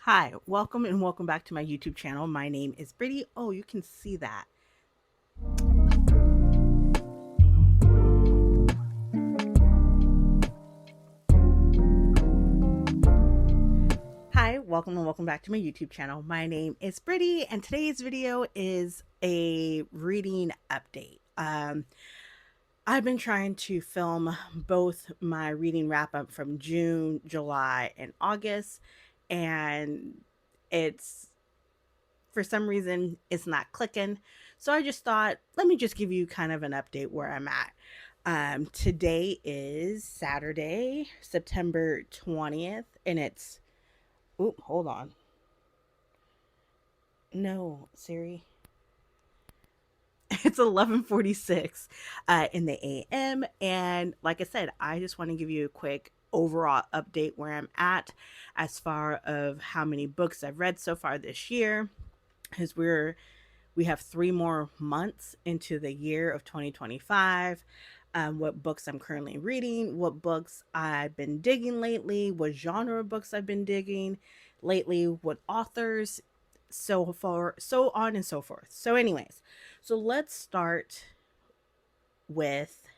Hi, welcome and welcome back to my YouTube channel. My name is Brittany. Oh, you can see that. Hi, welcome and welcome back to my YouTube channel. My name is Brittany, and today's video is a reading update. I've been trying to film both my reading wrap up from June, July, and August, and it's for some reason it's not clicking. So I just thought, let me just give you kind of an update where I'm at. Today is Saturday, September 20th, and it's, oop, hold on. No, Siri. It's 11:46 in the AM. And like I said, I just want to give you a quick overall update where I'm at as far of how many books I've read so far this year, because we have 3 more months into the year of 2025. What books I'm currently reading, what books I've been digging lately, what genre of books I've been digging lately, what authors, so far, so on and so forth. So, anyways, so let's start with,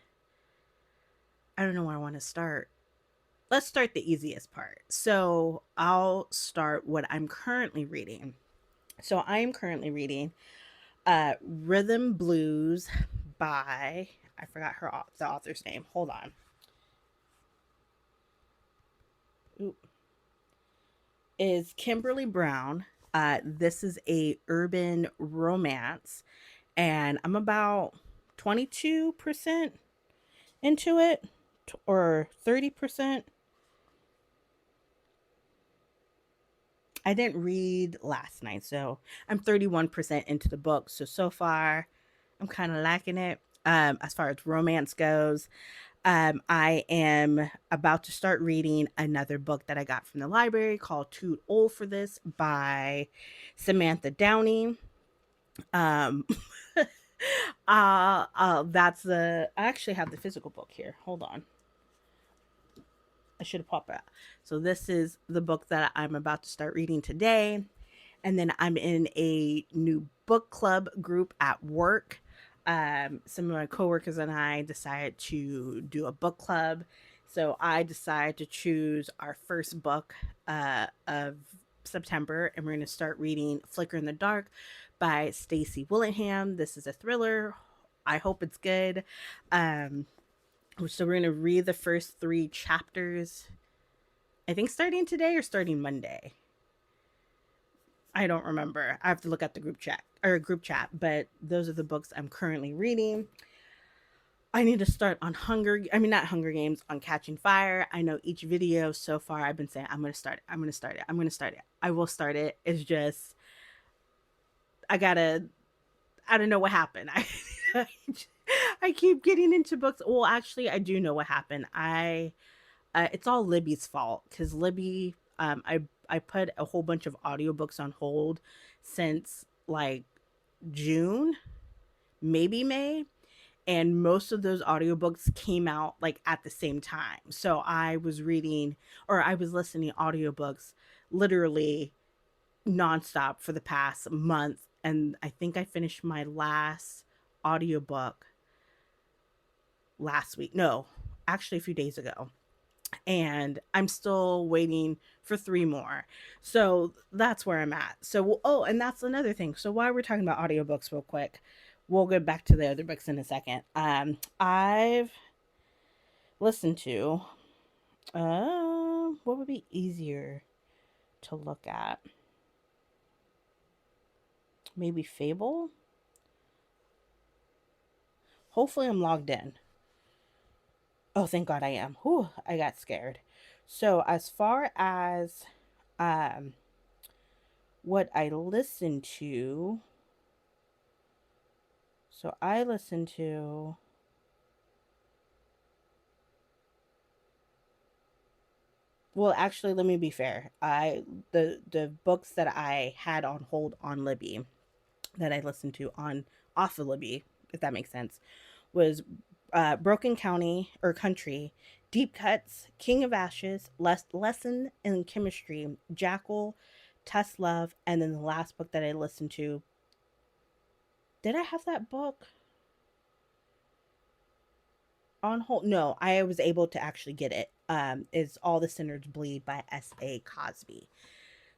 I don't know where I want to start. Let's start the easiest part. So, I'll start what I'm currently reading. So, I am currently reading Rhythm Blues by, I forgot the author's name. Hold on. Ooh. Is Kimberly Brown. This is a urban romance, and I'm about 22% into it, or 30%. I didn't read last night, so I'm 31% into the book. So far, I'm kind of lacking it. As far as romance goes, I am about to start reading another book that I got from the library called Too Old for This by Samantha Downey. Um, I actually have the physical book here. Hold on. I should have popped that. So this is the book that I'm about to start reading today. And then I'm in a new book club group at work. Some of my coworkers and I decided to do a book club. So I decided to choose our first book of September, and we're going to start reading Flicker in the Dark by Stacey Willingham. This is a thriller. I hope it's good. Um, so we're going to read the first 3 chapters, I think starting today or starting Monday. I don't remember. I have to look at the group chat, but those are the books I'm currently reading. I need to start on not Hunger Games, on Catching Fire. I know each video so far I've been saying I'm going to start it. I'm going to start it. I'm going to start it. I will start it. It's just I got to I don't know what happened. I keep getting into books. Well, actually, I do know what happened. I It's all Libby's fault, because Libby, I put a whole bunch of audiobooks on hold since like June, maybe May, and most of those audiobooks came out like at the same time. So I was listening to audiobooks literally nonstop for the past month, and I think I finished my last audiobook last week. No, actually a few days ago, and I'm still waiting for 3 more. So that's where I'm at. So, oh, and that's another thing. So while we're talking about audiobooks real quick, we'll get back to the other books in a second. I've listened to, what would be easier to look at? Maybe Fable? Hopefully I'm logged in. Oh, thank God I am. Whew, I got scared. So as far as um what I listen to, so I listen to, well, actually, let me be fair. The books that I had on hold on Libby, that I listened to on off of Libby, if that makes sense, was Broken County or Country, Deep Cuts, King of Ashes, Lesson in Chemistry, Jackal, Test Love, and then the last book that I listened to. Did I have that book on hold? No, I was able to actually get it. Is All the Sinners Bleed by S.A. Cosby.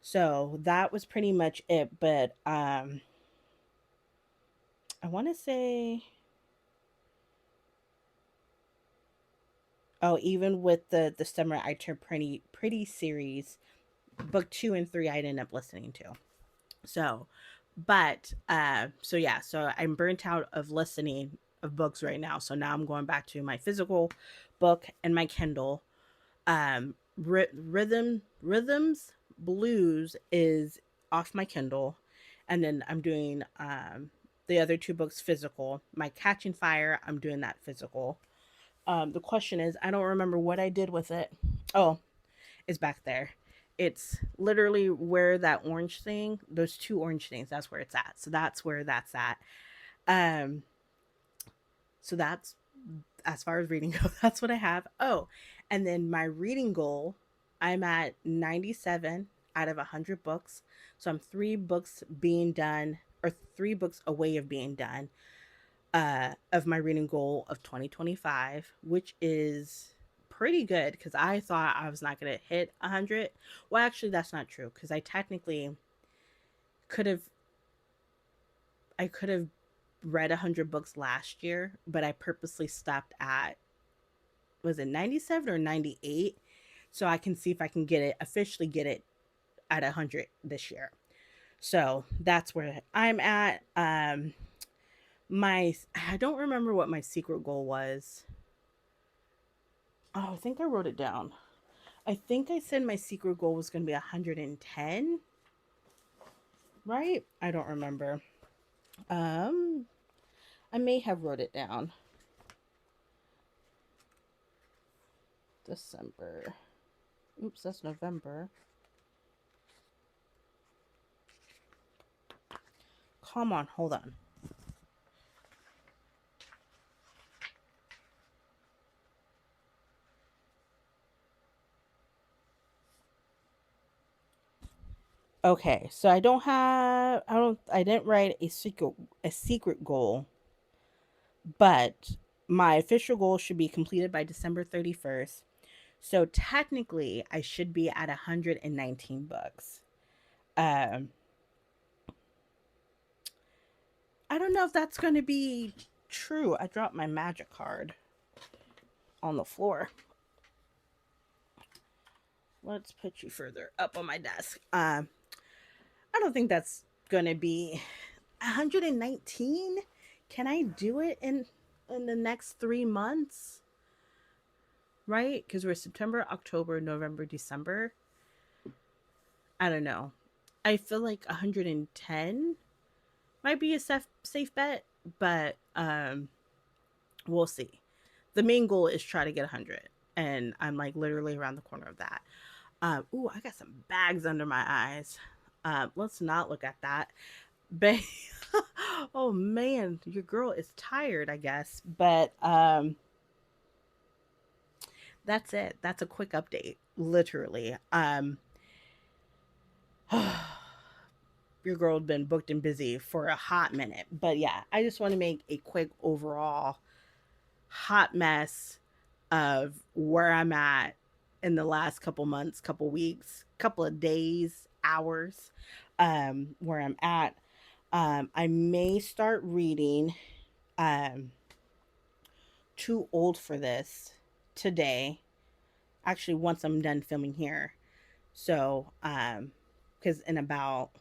So that was pretty much it. But I want to say, oh, even with the Summer I Turned Pretty series, book 2 and 3, I'd end up listening to. So, but so yeah, so I'm burnt out of listening of books right now. So now I'm going back to my physical book and my Kindle. Rhythms Blues is off my Kindle, and then I'm doing the other two books physical. My Catching Fire, I'm doing that physical. The question is, I don't remember what I did with it. Oh, it's back there. It's literally where that orange thing, those two orange things, that's where it's at. So that's where that's at. Um, so that's as far as reading goes, that's what I have. Oh, and then my reading goal, I'm at 97 out of 100 books. So I'm 3 books being done, or 3 books away of being done, of my reading goal of 2025, which is pretty good because I thought I was not going to hit 100. Well, actually, that's not true because I technically could have, I could have read 100 books last year, but I purposely stopped at, was it 97 or 98? So I can see if I can get it, officially get it at 100 this year. So that's where I'm at. I don't remember what my secret goal was. Oh, I think I wrote it down. I think I said my secret goal was going to be 110, right? I don't remember. Um, I may have wrote it down. December. Oops, that's November. Come on, hold on. Okay, so I didn't write a secret goal, but my official goal should be completed by December 31st. So technically, I should be at 119 books. Um, I don't know if that's going to be true. I dropped my magic card on the floor. Let's put you further up on my desk. I don't think that's going to be 119. Can I do it in the next 3 months? Right? Because we're September, October, November, December. I don't know. I feel like 110 might be a safe bet, but we'll see. The main goal is try to get 100, and I'm like literally around the corner of that. Ooh, I got some bags under my eyes. Let's not look at that. But oh man, your girl is tired, I guess. But that's it. That's a quick update, literally. Your girl's been booked and busy for a hot minute. But yeah, I just want to make a quick overall hot mess of where I'm at in the last couple months, couple weeks, couple of days, hours, where I'm at. I may start reading um, Too Old for This today. Actually, once I'm done filming here. So, because in about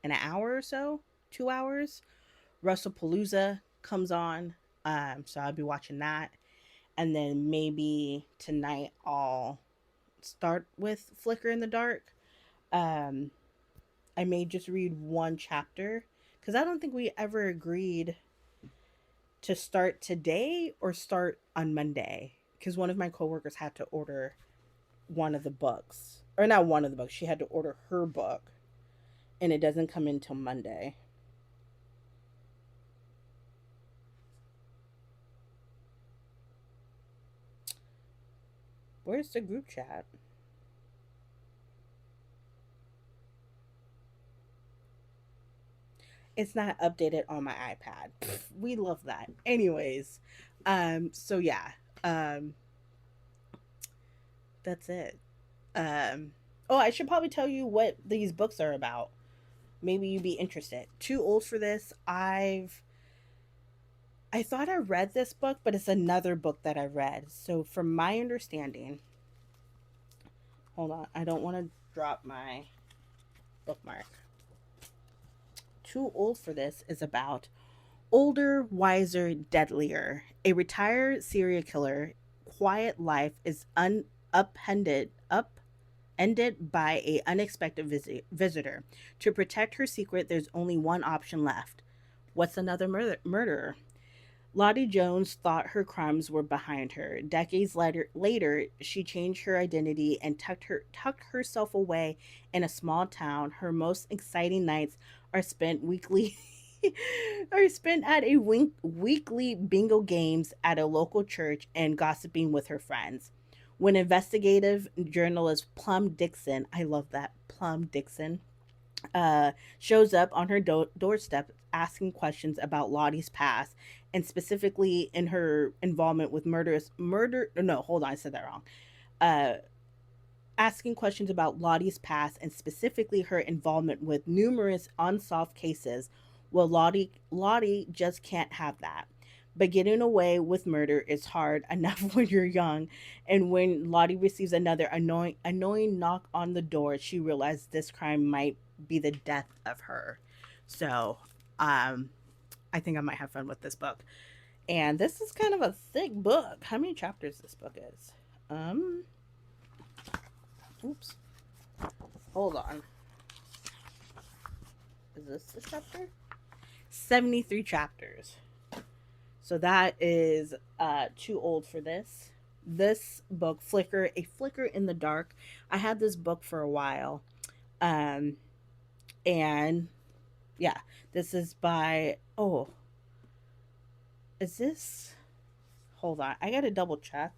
an hour or so, 2 hours, Russellpalooza comes on. So I'll be watching that. And then maybe tonight I'll start with Flicker in the Dark. Um, I may just read one chapter because I don't think we ever agreed to start today or start on Monday because one of my coworkers had to order one of the books, or not one of the books. She had to order her book, and it doesn't come in till Monday. Where's the group chat? It's not updated on my iPad. We love that. Anyways, so yeah, um, that's it. Um, oh, I should probably tell you what these books are about. Maybe you'd be interested. Too old for this. I thought I read this book, but it's another book that I read. So from my understanding, hold on, I don't want to drop my bookmark. Too old for this is about older, wiser, deadlier. A retired serial killer, quiet life is upended by a unexpected visitor. To protect her secret, there's only one option left. What's another murderer? Lottie Jones thought her crimes were behind her. Decades later, she changed her identity and tucked herself away in a small town. Her most exciting nights are spent weekly are spent at a weekly bingo games at a local church and gossiping with her friends. When investigative journalist Plum Dixon, I love that Plum Dixon, shows up on her doorstep asking questions about Lottie's past and specifically in her involvement with murder. No, hold on, I said that wrong. Uh, Asking questions about Lottie's past and specifically her involvement with numerous unsolved cases. Well, Lottie just can't have that. But getting away with murder is hard enough when you're young. And when Lottie receives another annoying knock on the door, she realizes this crime might be the death of her. So, um, I think I might have fun with this book. And this is kind of a thick book. How many chapters this book is? Um, Oops. Hold on. Is this the chapter? 73 chapters. So that is too old for this. This book, A Flicker in the Dark. I had this book for a while. Um, and yeah, this is by, oh, is this? Hold on. I got to double check.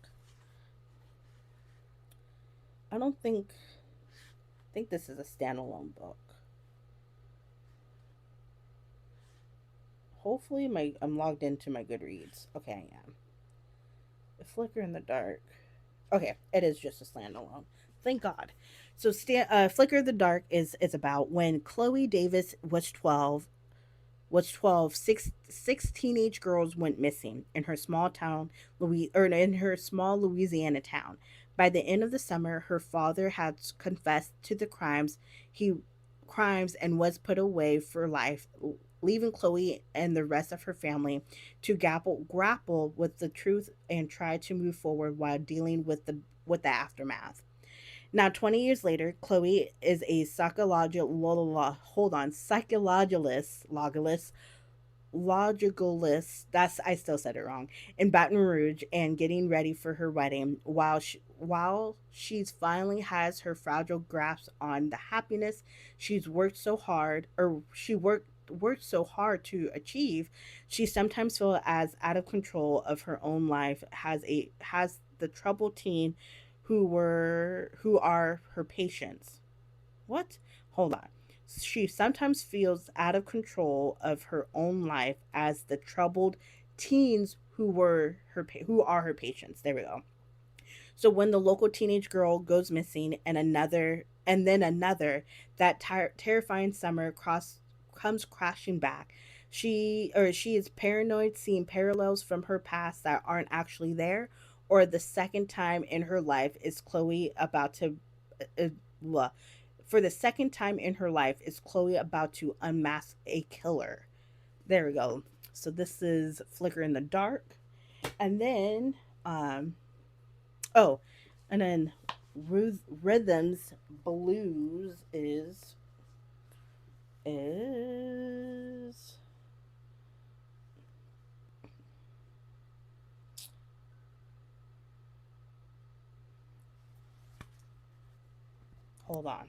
I don't think this is a standalone book. Hopefully I'm logged into my Goodreads. Okay, I am. A Flicker in the Dark. Okay, it is just a standalone. Thank God. So, Flicker in the Dark is about when Chloe Davis was 12, six teenage girls went missing in her small town, in her small Louisiana town. By the end of the summer, her father had confessed to the he crimes and was put away for life, leaving Chloe and the rest of her family to grapple with the truth and try to move forward while dealing with the aftermath. Now, 20 years later, Chloe is a logicalist, that's, I still said it wrong, in Baton Rouge and getting ready for her wedding while she's finally has her fragile grasp on the happiness she's worked so hard to achieve. She sometimes feels as out of control of her own life has the troubled teen who are her patients. What? Hold on. She sometimes feels out of control of her own life as the troubled teens who are her patients. There we go. So when the local teenage girl goes missing and then another, that terrifying summer comes crashing back. She is paranoid, seeing parallels from her past that aren't actually there, or the second time in her life is Chloe about to uh, uh, for the second time in her life is Chloe about to unmask a killer. There we go. So this is Flicker in the Dark. And then um oh, and then Rhythms Blues is hold on.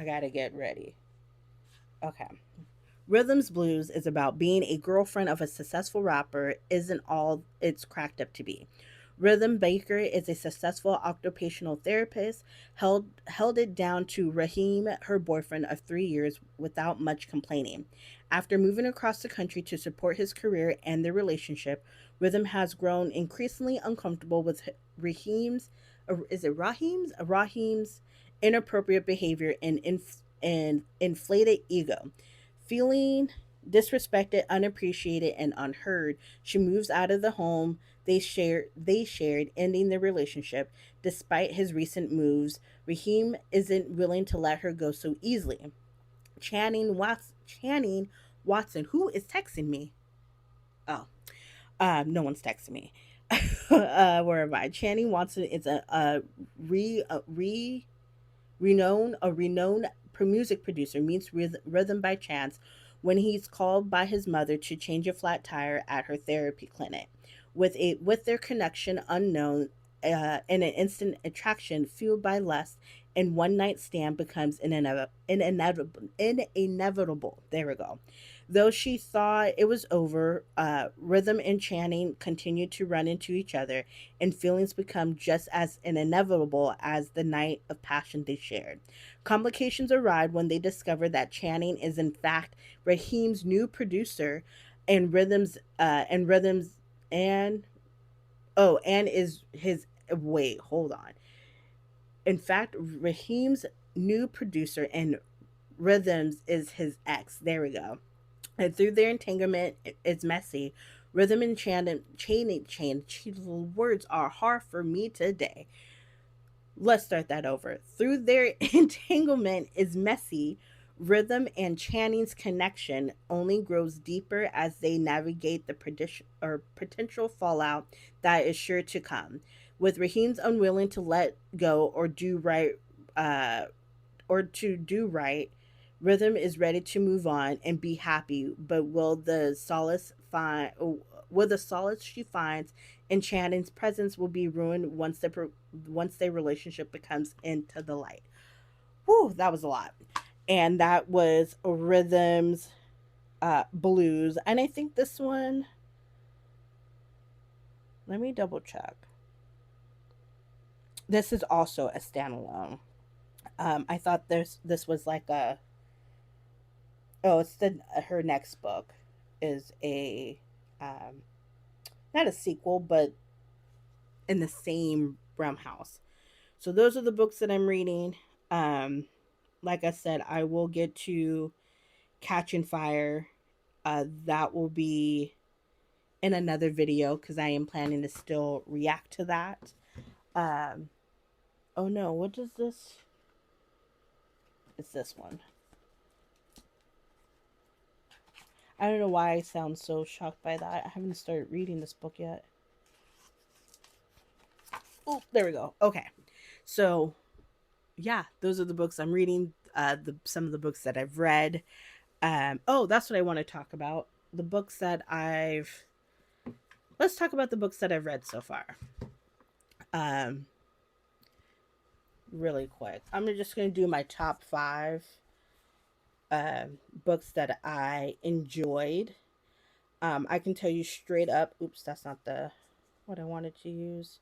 I got to get ready. Okay. Rhythms Blues is about being a girlfriend of a successful rapper isn't all it's cracked up to be. Rhythm Baker is a successful occupational therapist, held it down to Raheem, her boyfriend of 3 years, without much complaining. After moving across the country to support his career and their relationship, Rhythm has grown increasingly uncomfortable with Raheem's, is it Raheem's? Raheem's inappropriate behavior and inflated ego. Feeling disrespected, unappreciated, and unheard, she moves out of the home they shared, ending their relationship. Despite his recent moves, Raheem isn't willing to let her go so easily. Channing Watson, who is texting me? Oh, no one's texting me. Where am I? Channing Watson is a renowned music producer, meets rhythm by chance when he's called by his mother to change a flat tire at her therapy clinic. With their connection unknown, and an instant attraction fueled by lust, and one night stand becomes inevitable. There we go. Though she thought it was over, Rhythm and Channing continued to run into each other, and feelings become just as inevitable as the night of passion they shared. Complications arrive when they discover that Channing is in fact Raheem's new producer, and Rhythm's and and is his wait, hold on. In fact, Raheem's new producer and Rhythms is his ex. There we go. And through their entanglement, it's messy. Rhythm and Channing, words are hard for me today. Let's start that over. Through their entanglement is messy. Rhythm and Channing's connection only grows deeper as they navigate the potential fallout that is sure to come. With Raheem's unwilling to let go uh, do right, Rhythm is ready to move on and be happy, but will the solace she finds in Channing's presence will be ruined once their relationship becomes into the light. Whew, that was a lot. And that was Rhythm's Blues. And I think this one, let me double check. This is also a standalone. I thought this was like a oh, it's the her next book is a um, not a sequel, but in the same realm house. So those are the books that I'm reading. Um, like I said, I will get to Catching Fire. That will be in another video because I am planning to still react to that. Um, oh no, what is this? It's this one. I don't know why I sound so shocked by that. I haven't started reading this book yet. Oh, there we go. Okay. So, yeah, those are the books I'm reading. Some of the books that I've read. Oh, that's what I want to talk about. The books that I've. Let's talk about the books that I've read so far. Um, Really quick. I'm just going to do my top five books that I enjoyed. I can tell you straight up. Oops, that's not the what I wanted to use.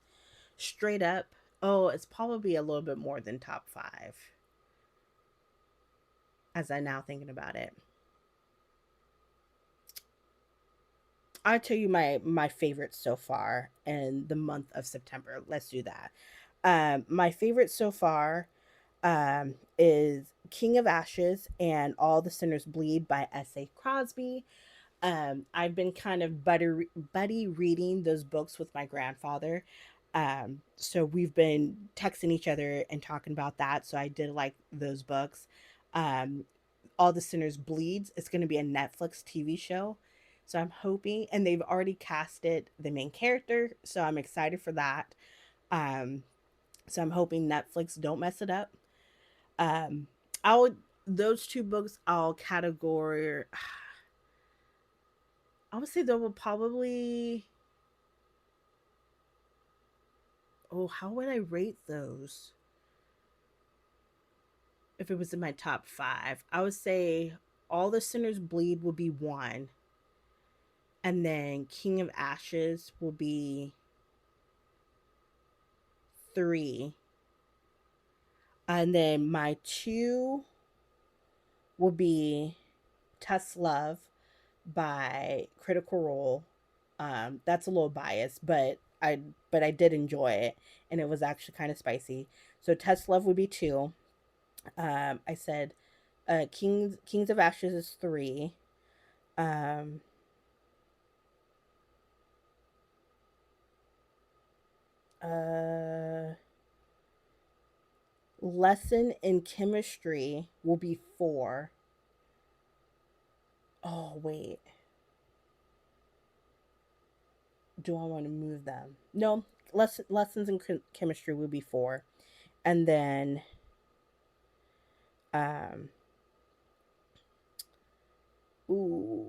Straight up. Oh, it's probably a little bit more than top five. As I now thinking about it, I'll tell you my favorites so far in the month of September. Let's do that. My favorite so far is King of Ashes and All the Sinners Bleed by S.A. Crosby. I've been kind of buddy reading those books with my grandfather. So we've been texting each other and talking about that. So I did like those books. Um, All the Sinners Bleeds. It's going to be a Netflix TV show. So I'm hoping, and they've already casted the main character. So I'm excited for that. Um, so I'm hoping Netflix don't mess it up. Um, I'll those two books I'll category. I would say they will probably. Oh, how would I rate those? If it was in my top five, I would say All the Sinners Bleed will be one, and then King of Ashes will be 3. And then my 2 will be Test Love by Critical Role. That's a little biased, but I did enjoy it, and it was actually kind of spicy. So Test Love would be 2. I said Kings of Ashes is 3. Um, uh, Lesson in Chemistry will be 4. Oh wait, do I want to move them? No, lessons in chemistry will be 4, and then um, ooh,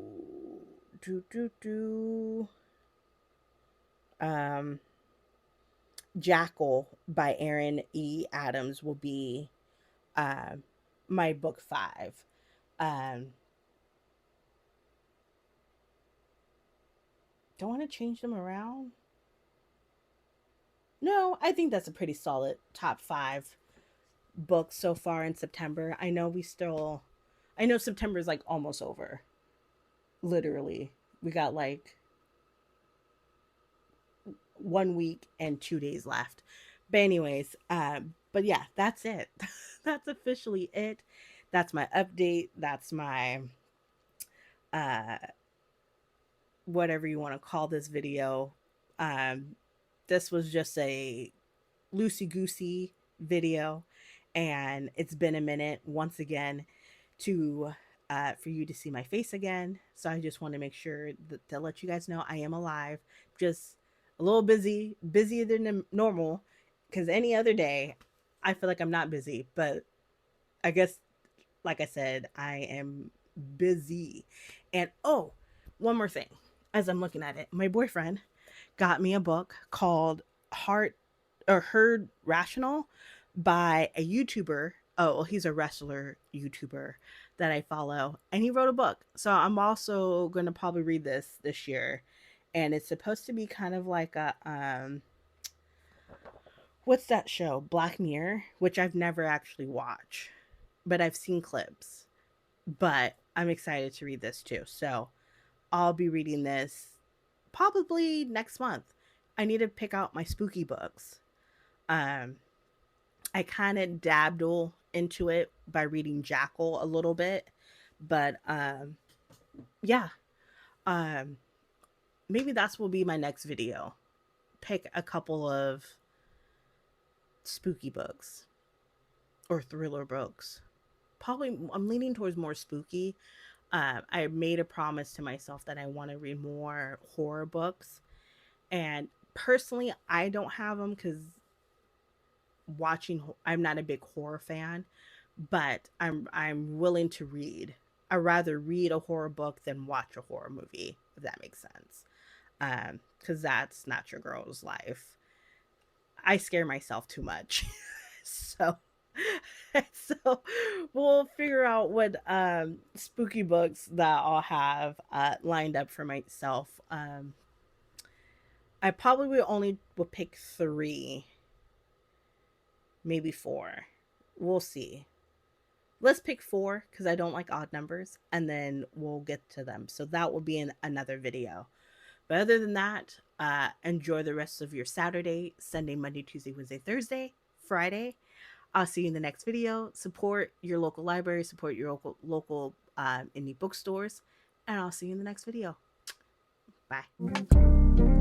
do do do, um, Jackal by Aaron E. Adams will be um my book 5. Um, don't want to change them around. No, I think that's a pretty solid top 5 books so far in September. I know September is like almost over. Literally, we got like 1 week and 2 days left. But anyways, but yeah, that's it. That's officially it. That's my update. That's my uh whatever you want to call this video. Um, this was just a loosey goosey video, and it's been a minute once again to for you to see my face again. So I just want to make sure to let you guys know I am alive. Just a little busy, busier than normal, because any other day I feel like I'm not busy, but I guess like I said, I am busy. And oh, one more thing. As I'm looking at it, my boyfriend got me a book called Heart or Herd Rational by a YouTuber. Oh, well, he's a wrestler YouTuber that I follow, and he wrote a book. So I'm also going to probably read this year, and it's supposed to be kind of like a what's that show, Black Mirror, which I've never actually watched, but I've seen clips. But I'm excited to read this too. So I'll be reading this probably next month. I need to pick out my spooky books. Um, I kind of dabble into it by reading Jackal a little bit, but yeah, um, maybe that's will be my next video. Pick a couple of spooky books or thriller books. Probably, I'm leaning towards more spooky. I made a promise to myself that I want to read more horror books, and personally, I don't have them because I'm not a big horror fan, but I'm willing to read. I'd rather read a horror book than watch a horror movie, if that makes sense. Because that's not your girl's life. I scare myself too much. so so we'll figure out what spooky books that I'll have lined up for myself. I probably only will pick 3, maybe 4. We'll see. Let's pick 4 because I don't like odd numbers, and then we'll get to them. So that will be in another video. But other than that, enjoy the rest of your Saturday, Sunday, Monday, Tuesday, Wednesday, Thursday, Friday. I'll see you in the next video. Support your local library, support your local indie bookstores, and I'll see you in the next video. Bye.